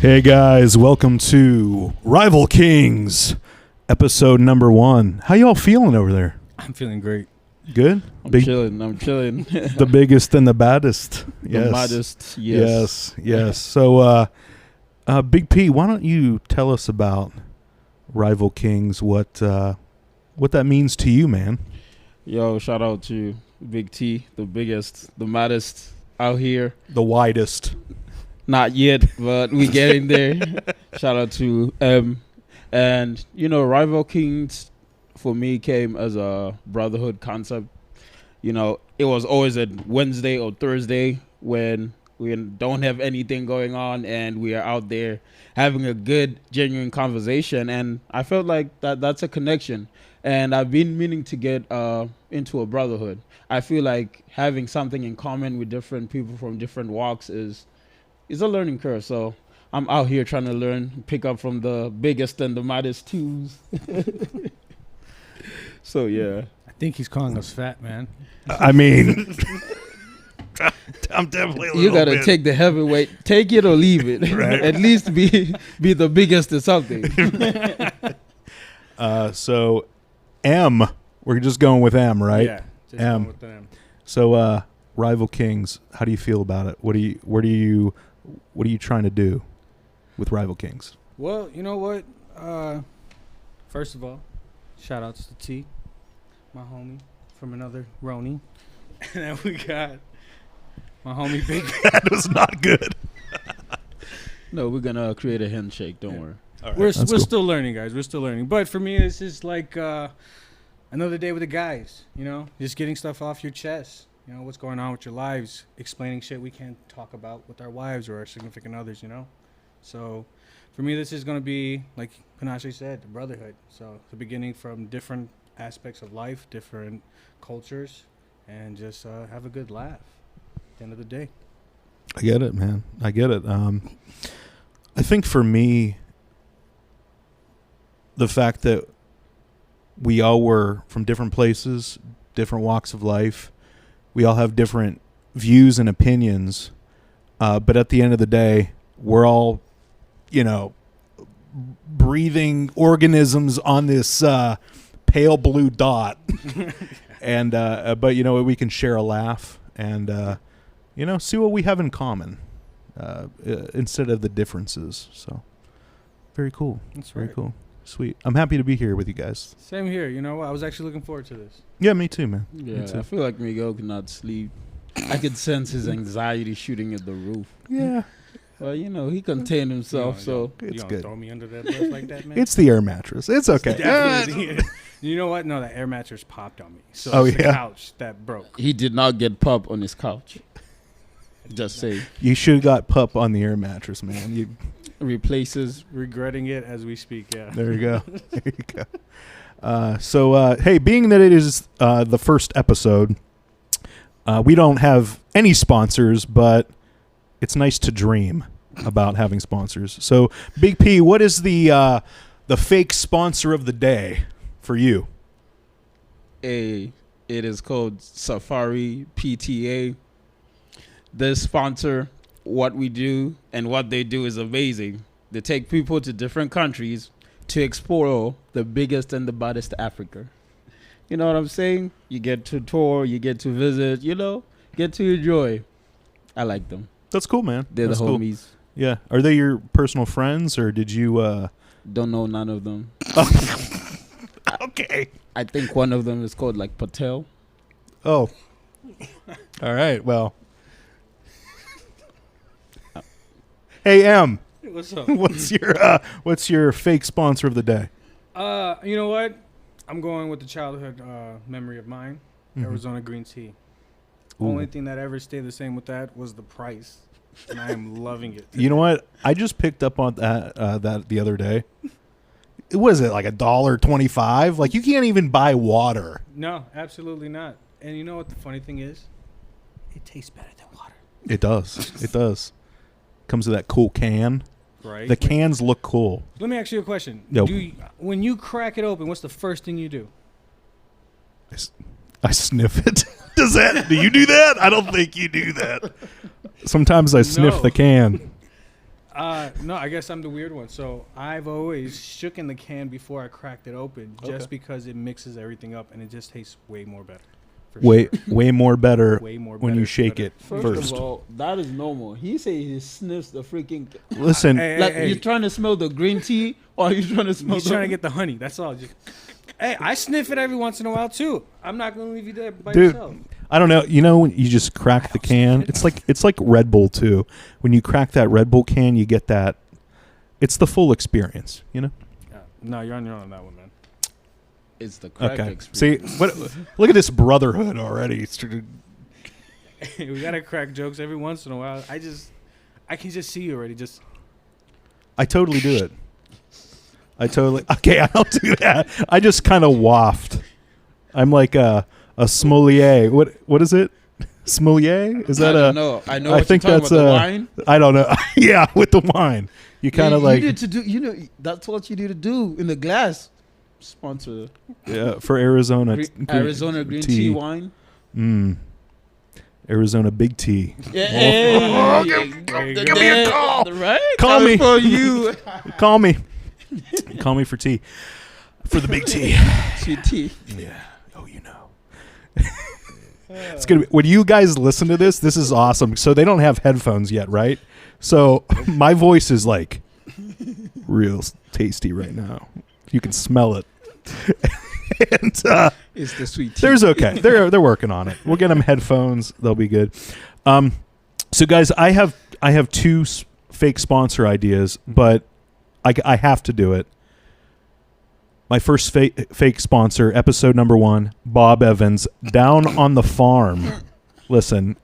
Hey guys, welcome to Rival Kings, episode number 1. How y'all feeling over there? I'm feeling great. Good? I'm chilling. The biggest and the baddest. Yes. The baddest, yes. Yes. So, Big P, why don't you tell us about Rival Kings, what that means to you, man? Yo, shout out to Big T, the biggest, the maddest out here. The widest. Not yet, but we getting there. Shout out to M. And, Rival Kings for me came as a brotherhood concept. It was always a Wednesday or Thursday when we don't have anything going on and we are out there having a good, genuine conversation. And I felt like that's a connection. And I've been meaning to get into a brotherhood. I feel like having something in common with different people from different walks is a learning curve. So I'm out here trying to learn, pick up from the biggest and the maddest twos. So, yeah. I think he's calling us fat, man. I mean, I'm definitely a little You got to bit. take the heavyweight. Take it or leave it. Right. At least be the biggest or something. So, M, we're just going with M, right? Yeah. Just M. going with them. So, Rival Kings, how do you feel about it? What are you trying to do with Rival Kings? Well, you know what? First of all, shout outs to T, my homie from another Roni. And then we got my homie Big P. That was not good. No, we're going to create a handshake. Don't worry. All right. We're That's cool. still learning, guys. We're still learning. But for me, this is like another day with the guys, just getting stuff off your chest. What's going on with your lives, explaining shit we can't talk about with our wives or our significant others, So for me, this is going to be, like Panache said, the brotherhood. So the beginning from different aspects of life, different cultures, and just have a good laugh at the end of the day. I get it, man. I get it. I think for me, the fact that we all were from different places, different walks of life, we all have different views and opinions, but at the end of the day, we're all, breathing organisms on this pale blue dot. And but we can share a laugh and see what we have in common instead of the differences. So very cool. That's Very right. cool. Sweet. I'm happy to be here with you guys. Same here. I was actually looking forward to this. Yeah, me too, man. Yeah, Me too. I feel like Miguel cannot sleep. I could sense his anxiety shooting at the roof. Yeah, Well, he contained himself, so it's you don't good. throw me under that bus like that, man. It's the air mattress. It's okay. Definitely. You know what? No, that air mattress popped on me. So Oh, it's the yeah? couch that broke. he did not get pup on his couch. Just say You should have got pup on the air mattress, man. You replaces. Regretting it as we speak, yeah. There you go. There you go. So, hey, being that it is the first episode, we don't have any sponsors, but it's nice to dream about having sponsors. So, Big P, what is the fake sponsor of the day for you? It is called Safari PTA. This sponsor, what we do and what they do is amazing. They take people to different countries to explore the biggest and the baddest Africa. You know what I'm saying? You get to tour, you get to visit, get to enjoy. I like them. That's cool, man. They're That's the cool. homies. Yeah. Are they your personal friends, or did you... Don't know none of them. Okay. I think one of them is called like Patel. Oh. All right. Well. Hey, M. What's up? What's your fake sponsor of the day? You know what? I'm going with the childhood memory of mine, Mhm. Arizona green tea. Ooh. Only thing that ever stayed the same with that was the price, and I am loving it. You know what? I just picked up on that the other day. Was it like $1.25? Like, you can't even buy water. No, absolutely not. And you know what the funny thing is? It tastes better than water. It does. It does. Comes with that cool can. Right? The cans look cool. Let me ask you a question. Yo. When you crack it open, what's the first thing you do? I sniff it. Do you do that? I don't think you do that. Sometimes I sniff No. the can. No, I guess I'm the weird one. So I've always shooken the can before I cracked it open, just because it mixes everything up and it just tastes way more better. For Way sure. way more better Way more when better, you shake better. it First first. of all, that is normal. He say he sniffs the freaking. Listen, Hey, Like, hey, you're trying to smell the green tea, or are you trying to smell? he's trying to get the honey. That's all. Just, hey, I sniff it every once in a while too. I'm not gonna leave you there by Dude, yourself. I don't know. You know when you just crack the can? It's like Red Bull too. When you crack that Red Bull can, you get that. It's the full experience, you know. No, you're on your own on that one, man. It's the crack Okay. experience. See, what? Look at this brotherhood already. We gotta crack jokes every once in a while. I can just see you already. Just I totally do it. Okay. I don't do that. I just kind of waft. I'm like a sommelier. What is it? Sommelier? Is that I a? don't know. I know. I What think you're that's talking about, the a- wine. I don't know. Yeah, with the wine, you kind of like You need to do. You know, that's what you need to do in the glass. Sponsor for Arizona. Arizona green tea wine. Arizona Big Tea. Yeah, hey, give me a call. Right? Call me. for you. Call me. Call me for tea. For the big tea. Sweet tea. Yeah. Oh, you know. It's gonna be, when you guys listen to this is awesome. So they don't have headphones yet, right? So my voice is like real tasty right now. You can smell it. And It's the sweet tea. there's okay. They're working on it. We'll get them headphones. They'll be good. So guys, I have two fake sponsor ideas, but I have to do it. My first fake sponsor, episode number 1, Bob Evans, Down on the Farm. Listen,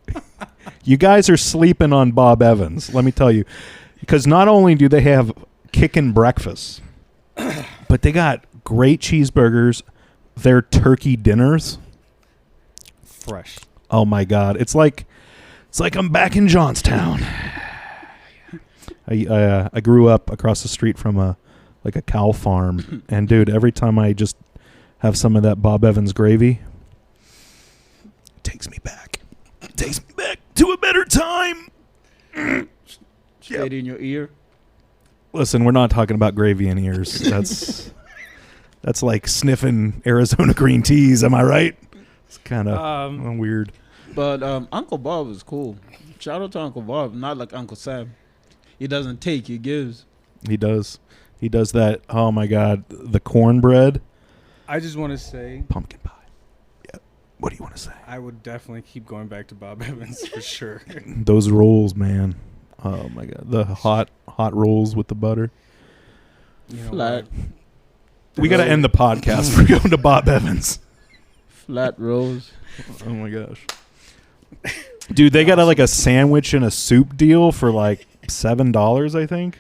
you guys are sleeping on Bob Evans, let me tell you. Because not only do they have kickin' breakfast, but they got great cheeseburgers, their turkey dinners. fresh. Oh my God. It's like I'm back in Johnstown. I grew up across the street from a cow farm, and dude, every time I just have some of that Bob Evans gravy, it takes me back. It takes me back to a better time. Straight in your ear. Listen, we're not talking about gravy in ears. That's like sniffing Arizona green teas. Am I right? It's kind of weird. But Uncle Bob is cool. Shout out to Uncle Bob, not like Uncle Sam. He doesn't take, he gives. He does. He does that. Oh my God, the cornbread, I just want to say pumpkin pie. Yeah. What do you want to say? I would definitely keep going back to Bob Evans for sure. Those rolls, man. Oh my God, the hot rolls with the butter. You know Flat. what? We got to end the podcast. We're going to Bob Evans. Flat rolls. Oh my gosh, dude, they got like a sandwich and a soup deal for like $7, I think.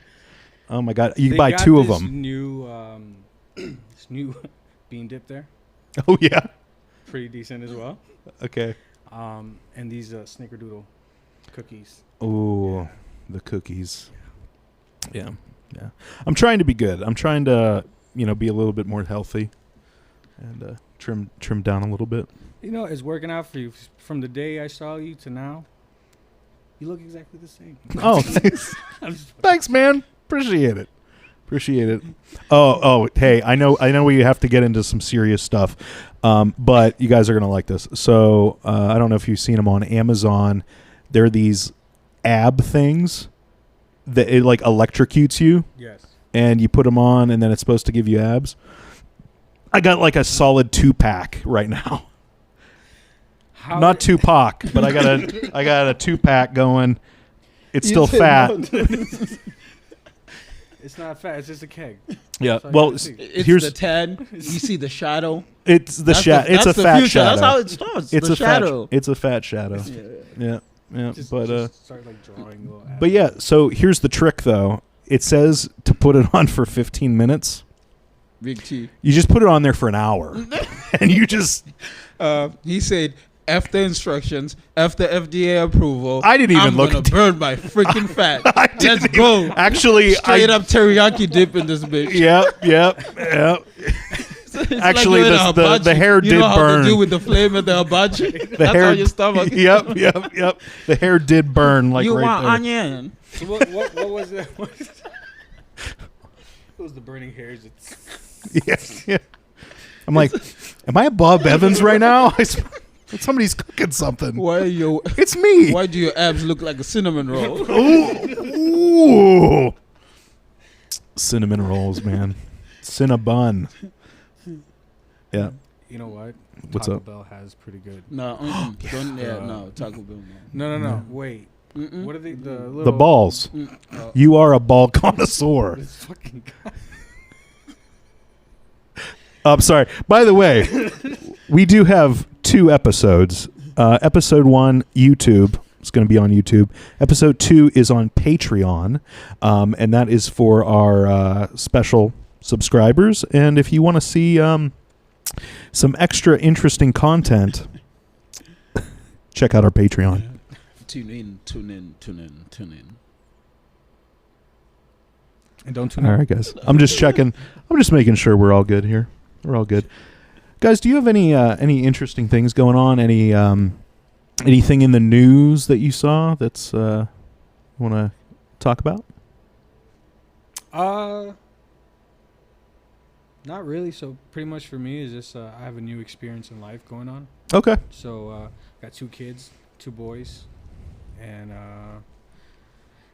Oh my God, you can They buy got 2 of this them. This new bean dip there, Oh yeah. pretty decent as well. Okay. And these snickerdoodle cookies. Oh, the cookies. Yeah. I'm trying to be good. I'm trying to, be a little bit more healthy, and trim down a little bit. You know, it's working out for you. From the day I saw you to now, you look exactly the same. Oh, thanks, man. Appreciate it. Oh, hey, I know we have to get into some serious stuff, but you guys are gonna like this. So I don't know if you've seen them on Amazon. They're these ab things that it like electrocutes you, Yes. and you put them on, and then it's supposed to give you abs. I got like a solid 2-pack right now. Not Tupac, but I got a 2-pack going. It's still fat. It's not fat. It's just a keg. Yeah. So I Well, gotta see. It's here's the tan. You see the shadow. it's the shadow. It's a that's the fat future. shadow. That's how it starts. It's the a shadow. It's a fat shadow. Yeah. Just start like drawing little. But yeah. So here's the trick, though. It says to put it on for 15 minutes. Big T. You just put it on there for an hour, and you just. He said, F the instructions, F the FDA approval. I didn't even I'm look gonna at burn my freaking fat. I didn't Let's go. Actually, Straight up teriyaki dip in this bitch. Yep. It's Actually, doing a the hibachi. hair you did know how burn. to do with the flame of the hibachi. That's hair, on your stomach. Yep. The hair did burn like you right want there. onion? So what was it? It was the burning hairs. Yes. Yeah. I'm like, am I Bob Evans right now? Somebody's cooking something. Why are your It's me. Why do your abs look like a cinnamon roll? Ooh. Cinnamon rolls, man. Cinnabon. Yeah. You know what? What's Taco up? Bell has pretty good. No, no, Taco Bell. No. Wait. Mm-mm. What are they? The little The balls. Oh. You are a ball connoisseur. This fucking guy. I'm sorry. By the way, we do have 2 episodes. Episode 1, YouTube. It's going to be on YouTube. Episode 2 is on Patreon, and that is for our special subscribers. And if you want to see some extra interesting content, check out our Patreon. Tune in. And don't tune All in. right, guys. I'm just checking. I'm just making sure we're all good here. We're all good. Guys, do you have any interesting things going on? Anything in the news that you saw that's want to talk about? Not really. So pretty much for me is just I have a new experience in life going on. Okay. So got 2 kids, 2 boys, and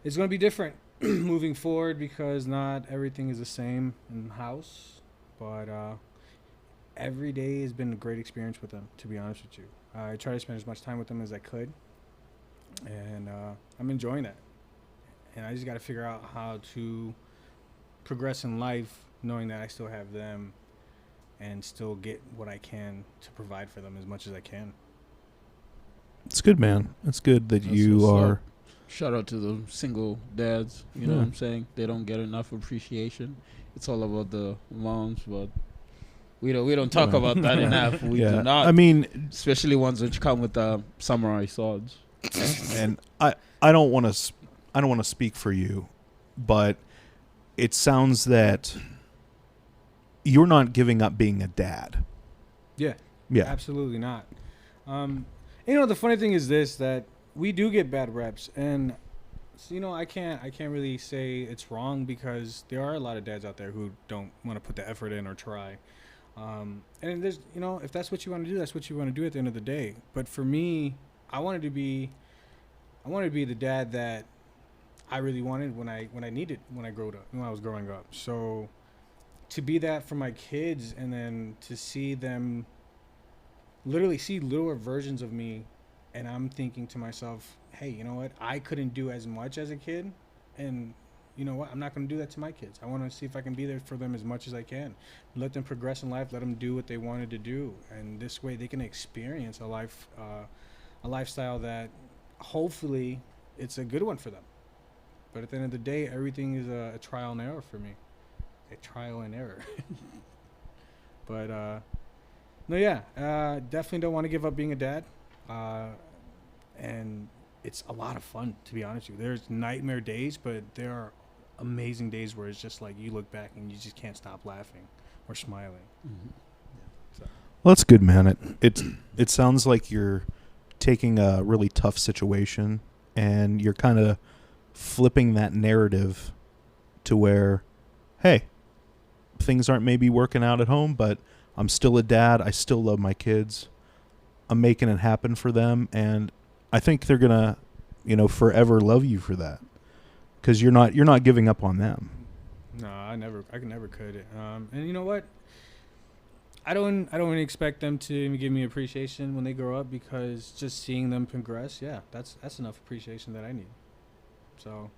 it's gonna be different moving forward because not everything is the same in the house, but every day has been a great experience with them. To be honest with you, I try to spend as much time with them as I could, and I'm enjoying that. And I just got to figure out how to progress in life, knowing that I still have them, and still get what I can to provide for them as much as I can. It's good, man. It's good that That's you what's are. up. Shout out to the single dads. You know what I'm saying? They don't get enough appreciation. It's all about the moms, but we don't talk about that enough. We do not. I mean, especially ones which come with samurai swords. and I don't want to speak for you, but it sounds that you're not giving up being a dad. Yeah. Yeah. Absolutely not. The funny thing is this, that we do get bad reps, and so, I can't really say it's wrong because there are a lot of dads out there who don't want to put the effort in or try. And there's, if that's what you want to do, that's what you want to do at the end of the day. But for me, I wanted to be the dad that I really wanted when I needed, when I was growing up. So to be that for my kids, and then to see them literally see littler versions of me, and I'm thinking to myself, hey, you know what? I couldn't do as much as a kid, and you know what? I'm not going to do that to my kids. I want to see if I can be there for them as much as I can. Let them progress in life. Let them do what they wanted to do, and this way they can experience a lifestyle that hopefully it's a good one for them. But at the end of the day, everything is a trial and error for me. A trial and error. But definitely don't want to give up being a dad. And it's a lot of fun, to be honest with you. There's nightmare days, but there are amazing days where it's just like you look back and you just can't stop laughing or smiling. Mm-hmm. So. Well, that's good, man. It sounds like you're taking a really tough situation and you're kind of flipping that narrative to where, hey, things aren't maybe working out at home, but I'm still a dad. I still love my kids. I'm making it happen for them, and I think they're gonna, forever love you for that, because you're not giving up on them. No, I never could. And you know what? I don't really expect them to give me appreciation when they grow up, because just seeing them progress, yeah, that's enough appreciation that I need. So,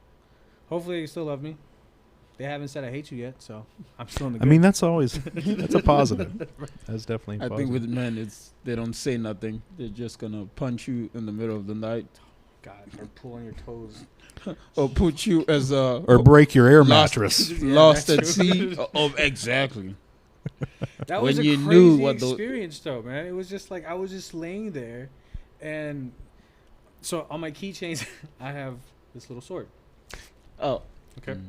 hopefully they still love me. They haven't said I hate you yet, so I'm still in the good. I mean, that's a positive. That's definitely a I positive. think with men, they don't say nothing. They're just gonna punch you in the middle of the night, God, or pull on your toes, or put you as a or break your air lost- mattress. lost Yeah, at that's sea. Exactly. That When was a you crazy knew what the- experience, though, man. It was just like I was just laying there, and so on my keychains, I have this little sword. Oh, Okay.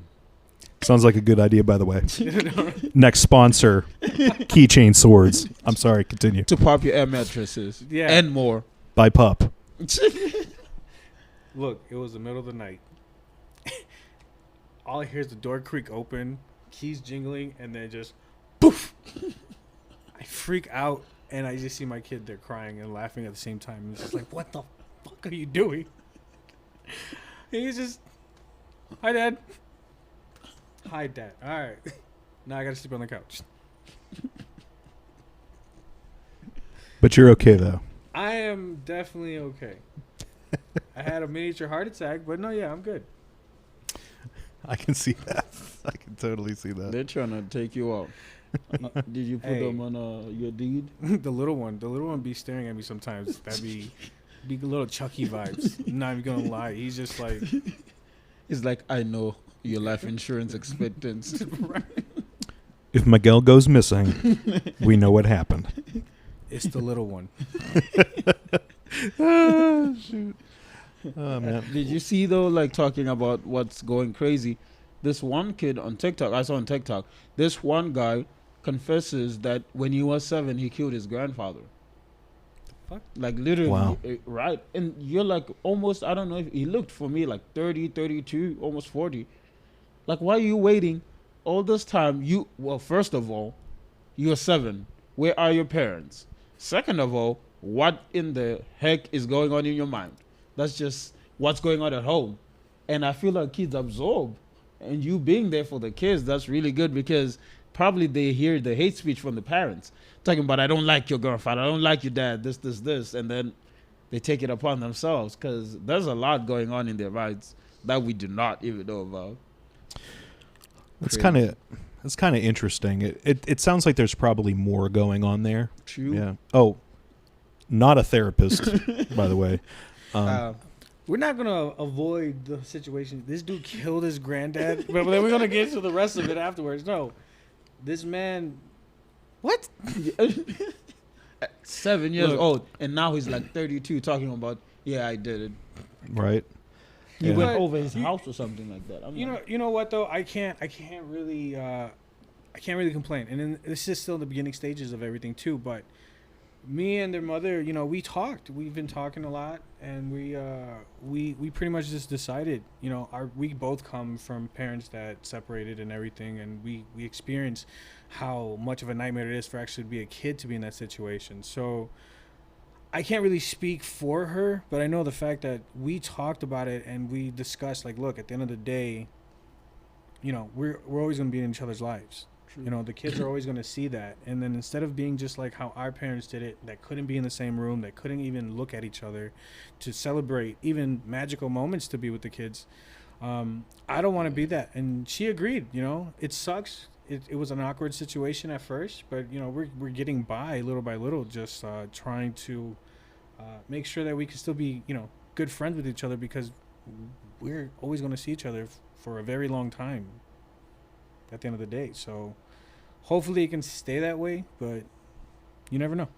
Sounds like a good idea, by the way. Next sponsor, Keychain Swords. I'm sorry, continue. To pop your air mattresses, Yeah. and more. By Pup. Look, it was the middle of the night. all I hear is the door creak open, keys jingling, and then just poof. I freak out, and I just see my kid there crying and laughing at the same time. And it's just like, what the fuck are you doing? And he's just, hi, Dad. Hi, Dad. All right. Now I got to sleep on the couch. But you're okay though. I am definitely okay. I had a miniature heart attack, but no, yeah, I'm good. I can see that. I can totally see that. They're trying to take you out. Did you put Hey. them on your deed? The little one be staring at me sometimes. That'd be little Chucky vibes. Not even gonna lie. He's just like, It's like, I know your life insurance expectancy. If Miguel goes missing, we know what happened. it's the little one. Oh, shoot. Oh, man. Did you see though, like talking about what's going crazy? This one kid on TikTok, I saw on TikTok, this one guy confesses that when he was 7, he killed his grandfather. Fuck? Like literally, Wow. right? And you're like almost, I don't know if he looked for me like 30, 32, almost 40. Like, why are you waiting all this time? Well, first of all, you're 7. Where are your parents? Second of all, what in the heck is going on in your mind? That's just what's going on at home. And I feel like kids absorb. And you being there for the kids, that's really good because probably they hear the hate speech from the parents. Talking about, I don't like your grandfather, I don't like your dad, this. And then they take it upon themselves because there's a lot going on in their minds that we do not even know about. It's kind of interesting. It sounds like there's probably more going on there. True. Yeah. Oh, not a therapist, by the way. We're not gonna avoid the situation. This dude killed his granddad, but then we're gonna get to the rest of it afterwards. No, this man. What? 7 years Look. old, and now he's like 32 talking about, yeah, I did it. Right. He Yeah. went But over his you- house or something like that. I'm like, You know what though? I can't really complain. And then this is still the beginning stages of everything too. But me and their mother, we talked. We've been talking a lot, and we pretty much just decided. We both come from parents that separated and everything, and we experienced how much of a nightmare it is for actually to be a kid to be in that situation. So I can't really speak for her, but I know the fact that we talked about it and we discussed, like, look, at the end of the day, we're always going to be in each other's lives. The kids are always going to see that. And then instead of being just like how our parents did it, that couldn't be in the same room, that couldn't even look at each other to celebrate even magical moments to be with the kids, I don't want to be that. And she agreed. It sucks. It was an awkward situation at first, but we're getting by little by little, just trying to make sure that we can still be good friends with each other, because we're always going to see each other for a very long time at the end of the day. So hopefully it can stay that way, but you never know.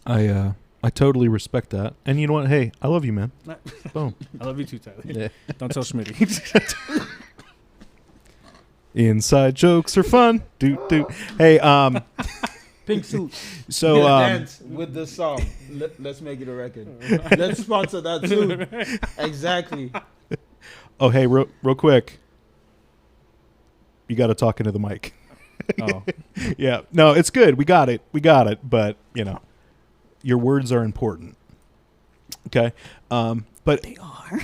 I totally respect that. And you know what? Hey, I love you, man. Boom. I love you too, Tyler. Yeah. Don't tell Smitty. Inside jokes are fun. Do. Hey, pink suit. so dance with the song. Let's make it a record. Let's sponsor that too. Exactly. oh, hey, real quick. You got to talk into the mic. Oh, Yeah. No, it's good. We got it. But, your words are important. Okay. But they are.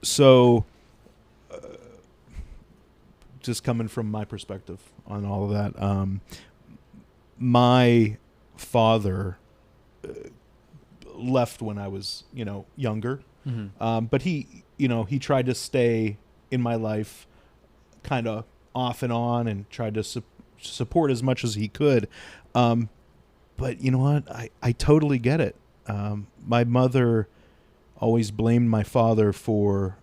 so just coming from my perspective on all of that, my father left when I was, younger. Mm-hmm. But he tried to stay in my life kind of off and on and tried to support as much as he could. But you know what? I totally get it. My mother always blamed my father for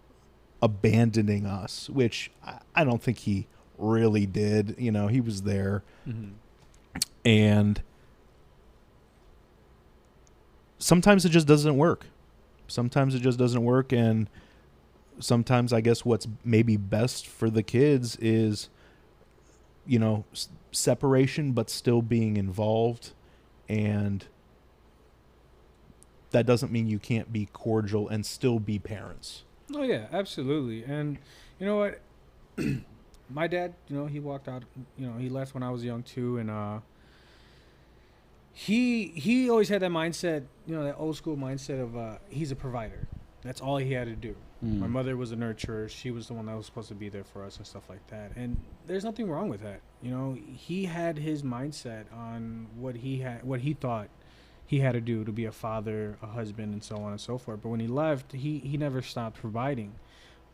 abandoning us, which I don't think he really did. He was there. Mm-hmm. And sometimes it just doesn't work. And sometimes I guess what's maybe best for the kids is, separation, but still being involved. And that doesn't mean you can't be cordial and still be parents. Oh yeah, absolutely. And you know what? My dad, he walked out. He left when I was young too, and he always had that mindset. That old school mindset of he's a provider. That's all he had to do. My mother was a nurturer. She was the one that was supposed to be there for us and stuff like that. And there's nothing wrong with that. He had his mindset on what he thought he had to do to be a father, a husband, and so on and so forth. But when he left, he never stopped providing.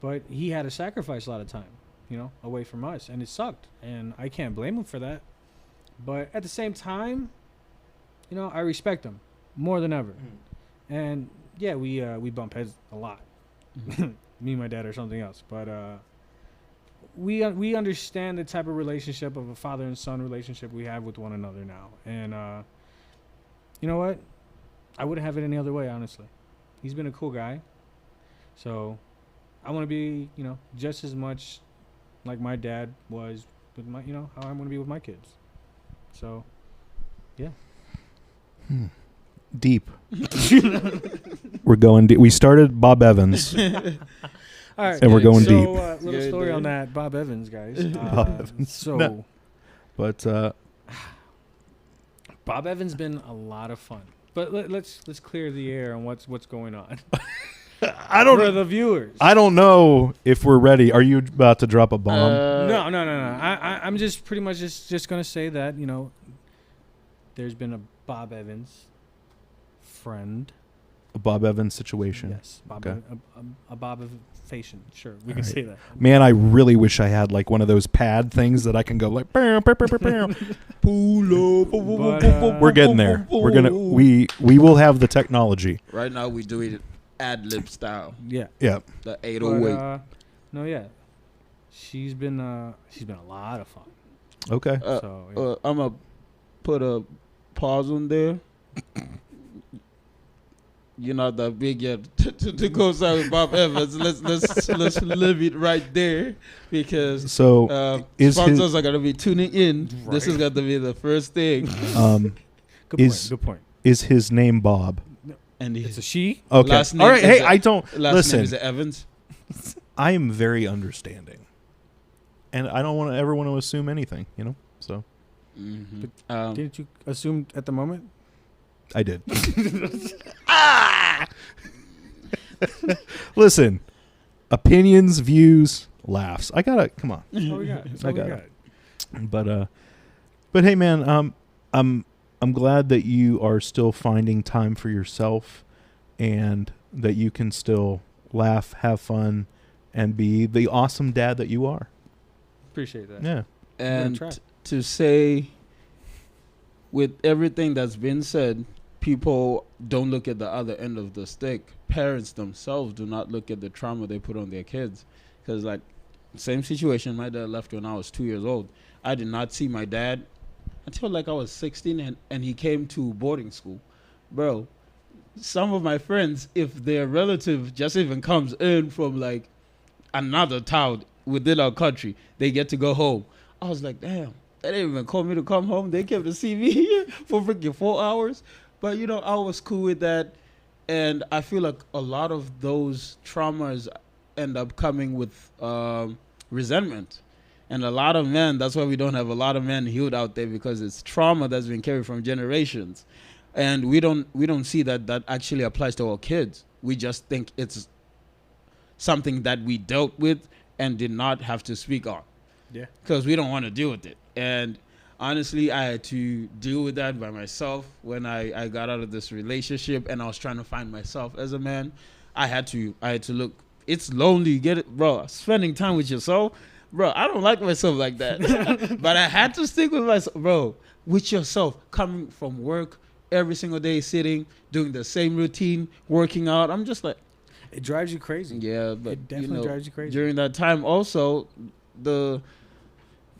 But he had to sacrifice a lot of time, away from us. And it sucked. And I can't blame him for that. But at the same time, I respect him more than ever. And yeah, we bump heads a lot. Me and my dad or something else. But we understand the type of relationship of a father and son relationship we have with one another now. And you know what? I wouldn't have it any other way, honestly. He's been a cool guy. So I want to be, just as much like my dad was with my, how I'm going to be with my kids. So, yeah. Deep. We're going deep. We started Bob Evans. All right. And we're going so, deep. Little story on that. Bob Evans, guys. Bob Evans. So, No. But Bob Evans been a lot of fun. But let's clear the air on what's going on. I don't For the viewers. I don't know if we're ready. Are you about to drop a bomb? No. I'm just pretty much just gonna say that there's been a Bob Evans friend. A Bob Evans situation. Yes, Bob. Okay. A Bob Evansation. Sure, we All can right. say that. Man, I really wish I had like one of those pad things that I can go like. Pull up. But, We're getting there. We will have the technology. Right now we do it ad-lib style. Yeah. Yeah. The But, 808. no, yeah. She's been a lot of fun. Okay. So yeah. I'm gonna put a pause on there. You're not that big yet to go side with Bob Evans. Let's leave it right there because So is sponsors are gonna be tuning in. Right. This is gonna be the first thing. Good point. is his name Bob? And It's a she. Okay. Last name All right. is Hey, a- I don't last listen. name is Evans. I am very understanding, and I don't ever want to assume anything. So Mm-hmm. Didn't you assume at the moment? I did. Listen, opinions, views, laughs. I gotta come on. That's all we got. That's I all we got got. it. But hey, man, I'm glad that you are still finding time for yourself, and that you can still laugh, have fun, and be the awesome dad that you are. Appreciate that. Yeah. And try. to say, with everything that's been said, people don't look at the other end of the stick. Parents themselves do not look at the trauma they put on their kids. Because, like, same situation, my dad left when I was 2 years old. I did not see my dad until, like, I was 16, and he came to boarding school. Bro, some of my friends, if their relative just even comes in from, like, another town within our country, they get to go home. I was like, damn, they didn't even call me to come home. They came to see me here for freaking 4 hours. But, I was cool with that. And I feel like a lot of those traumas end up coming with resentment. And a lot of men, that's why we don't have a lot of men healed out there, because it's trauma that's been carried from generations. And we don't see that actually applies to our kids. We just think it's something that we dealt with and did not have to speak on. Yeah. Because we don't want to deal with it. And honestly, I had to deal with that by myself when I got out of this relationship and I was trying to find myself as a man. I had to look. It's lonely, get it, bro. Spending time with yourself, bro. I don't like myself like that. But I had to stick with myself, bro. With yourself, coming from work every single day, sitting, doing the same routine, working out. I'm just like, It drives you crazy. yeah, but It definitely drives you crazy. during that time also, the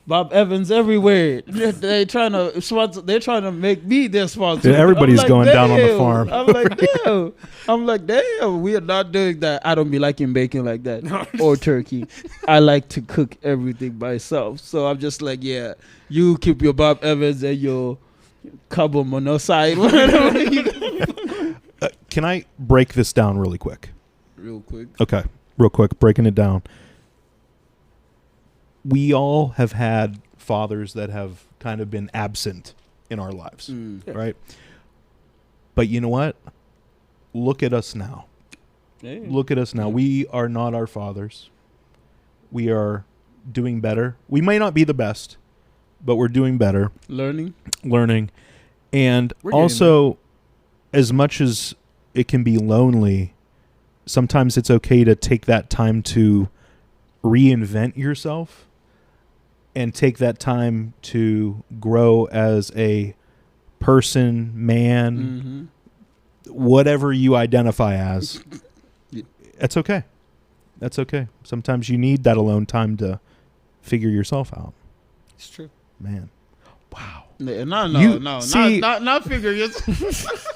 Bob Evans everywhere. They're trying to sponsor. They're trying to make me their sponsor. Yeah, everybody's I'm like, going down on the damn. farm. I'm like, damn. I'm like, damn. We are not doing that. I don't be liking bacon like that or turkey. I like to cook everything myself. So I'm just like, yeah. You keep your Bob Evans and your cabo monoxide. Can I break this down really quick? Real quick. Okay. real quick, breaking it down. We all have had fathers that have kind of been absent in our lives, right? But you know what? Look at us now. Yeah. Look at us now. We are not our fathers. We are doing better. We may not be the best, but we're doing better. Learning. And We're getting also, as much as it can be lonely, sometimes it's okay to take that time to reinvent yourself and take that time to grow as a person, man, whatever you identify as. That's okay. That's okay. Sometimes you need that alone time to figure yourself out. It's true. Man. Wow. No. See- Not figure yourself.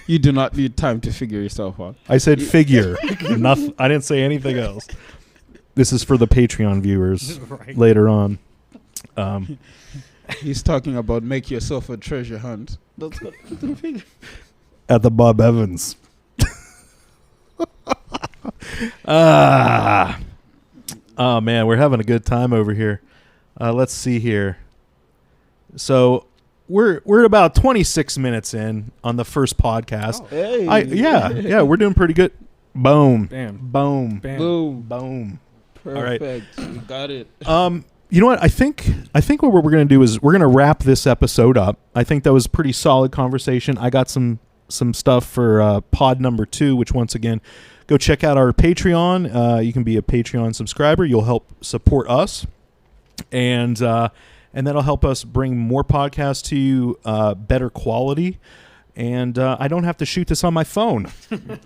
You do not need time to figure yourself out. I said figure. I didn't say anything else. This is for the Patreon viewers Right. later on. He's talking about make yourself a treasure hunt. That's what At the Bob Evans. Oh man, we're having a good time over here. Let's see here. So we're about 26 minutes in on the first podcast. Hey. Yeah, we're doing pretty good. Boom. Bam. Boom. Bam. Boom. Boom. right. Perfect. You got it. You know what? I think what we're going to do is we're going to wrap this episode up. I think that was a pretty solid conversation. I got some stuff for pod number 2, which once again, go check out our Patreon. You can be a Patreon subscriber. You'll help support us, and that'll help us bring more podcasts to you, better quality. And I don't have to shoot this on my phone.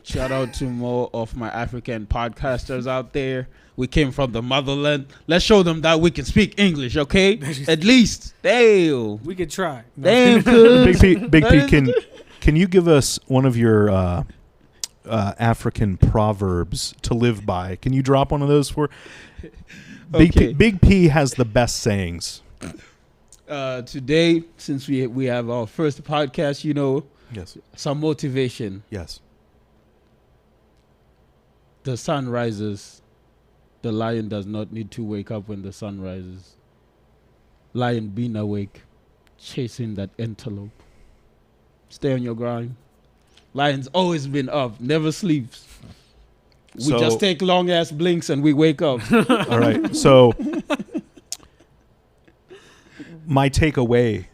Shout out to more of my African podcasters out there. We came from the motherland. Let's show them that we can speak English, okay? At least. Damn. We could try. No. Damn, cuz. Big P, can you give us one of your African proverbs to live by? Can you drop one of those for Okay. Big P has the best sayings. Today, since we have our first podcast, Yes. some motivation. Yes. The sun rises. The lion does not need to wake up when the sun rises. Lion being awake, chasing that antelope. Stay on your grind. Lion's always been up, never sleeps. We So- just take long ass blinks and we wake up. All right. So my takeaway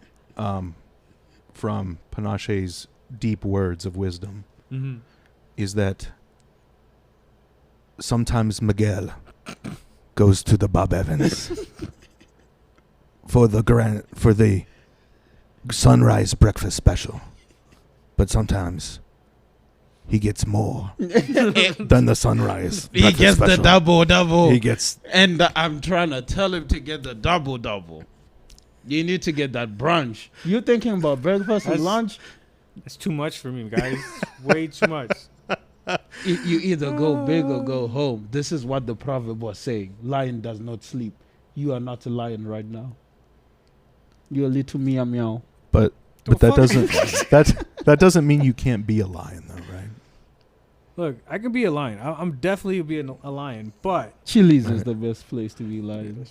from Panache's deep words of wisdom is that sometimes Miguel goes to the Bob Evans for the sunrise breakfast special, but sometimes he gets more than the sunrise. He breakfast gets the special. double. He gets And I'm trying to tell him to get the double. You need to get that brunch. You thinking about breakfast and That's- lunch? It's too much for me, guys. Way too much. You either go big or go home. This is what the proverb was saying. Lion does not sleep. You are not a lion right now. You're a little meow meow. But that doesn't that doesn't mean you can't be a lion, though, right? Look, I can be a lion. I'm definitely being a lion, but Chili's is the best place to be lion.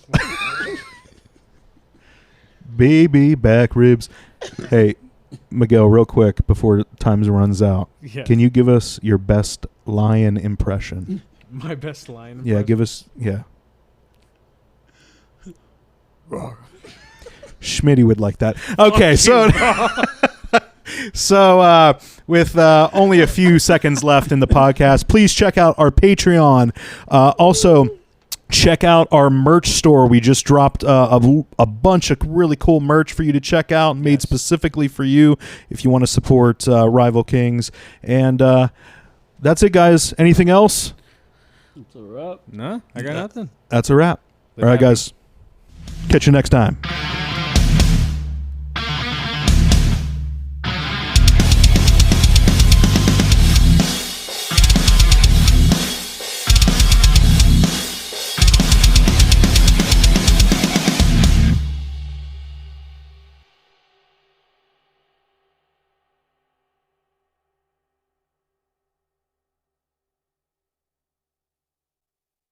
Baby back ribs. Hey, Miguel, real quick before time runs out, yeah, can you give us your best lion impression? my best lion. Yeah, give us. Yeah. Schmitty would like that. Okay, so with only a few seconds left in the podcast, please check out our Patreon. Also, check out our merch store. We just dropped a bunch of really cool merch for you to check out, made Yes. specifically for you if you want to support Rival Kings. And that's it, guys. Anything else? It's a wrap. No, I got nothing. That's a wrap. Live All right, happy. guys. Catch you next time.